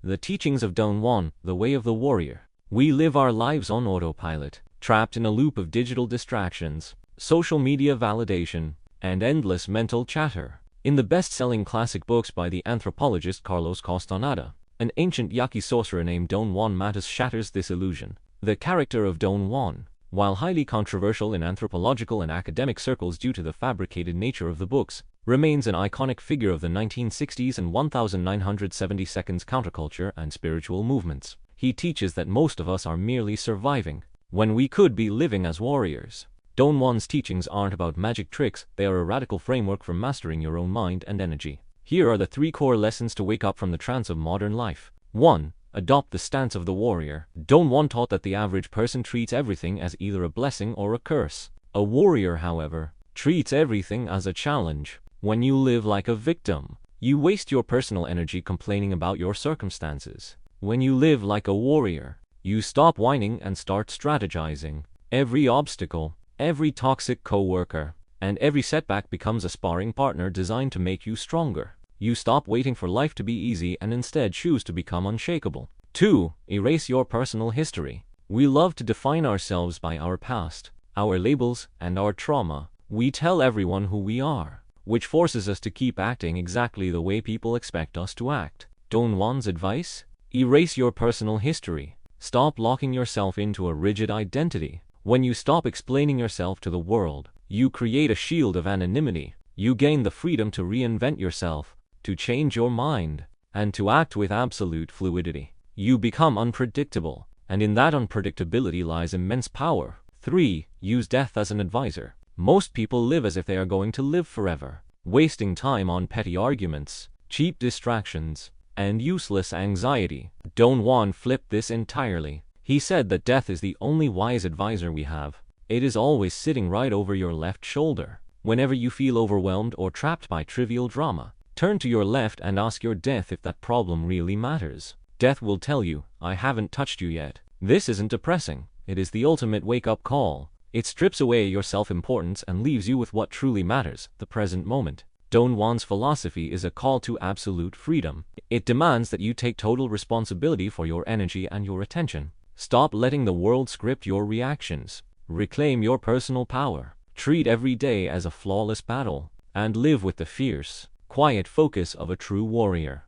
The teachings of Don Juan, the way of the warrior. We live our lives on autopilot, trapped in a loop of digital distractions, social media validation, and endless mental chatter. In the best-selling classic books by the anthropologist Carlos Castaneda, an ancient Yaqui sorcerer named Don Juan Matus shatters this illusion. The character of Don Juan, while highly controversial in anthropological and academic circles due to the fabricated nature of the books, remains an iconic figure of the 1960s and 1972's counterculture and spiritual movements. He teaches that most of us are merely surviving, when we could be living as warriors. Don Juan's teachings aren't about magic tricks, they are a radical framework for mastering your own mind and energy. Here are the 3 core lessons to wake up from the trance of modern life. 1. Adopt the stance of the warrior. Don Juan taught that the average person treats everything as either a blessing or a curse. A warrior, however, treats everything as a challenge. When you live like a victim, you waste your personal energy complaining about your circumstances. When you live like a warrior, you stop whining and start strategizing. Every obstacle, every toxic coworker, and every setback becomes a sparring partner designed to make you stronger. You stop waiting for life to be easy and instead choose to become unshakable. 2. Erase your personal history. We love to define ourselves by our past, our labels, and our trauma. We tell everyone who we are, which forces us to keep acting exactly the way people expect us to act. Don Juan's advice? Erase your personal history. Stop locking yourself into a rigid identity. When you stop explaining yourself to the world, you create a shield of anonymity. You gain the freedom to reinvent yourself, to change your mind, and to act with absolute fluidity. You become unpredictable, and in that unpredictability lies immense power. 3. Use death as an advisor. Most people live as if they are going to live forever, wasting time on petty arguments, cheap distractions, and useless anxiety. Don Juan flipped this entirely. He said that death is the only wise advisor we have. It is always sitting right over your left shoulder. Whenever you feel overwhelmed or trapped by trivial drama, turn to your left and ask your death if that problem really matters. Death will tell you, I haven't touched you yet. This isn't depressing. It is the ultimate wake-up call. It strips away your self-importance and leaves you with what truly matters, the present moment. Don Juan's philosophy is a call to absolute freedom. It demands that you take total responsibility for your energy and your attention. Stop letting the world script your reactions. Reclaim your personal power. Treat every day as a flawless battle, and live with the fierce, quiet focus of a true warrior.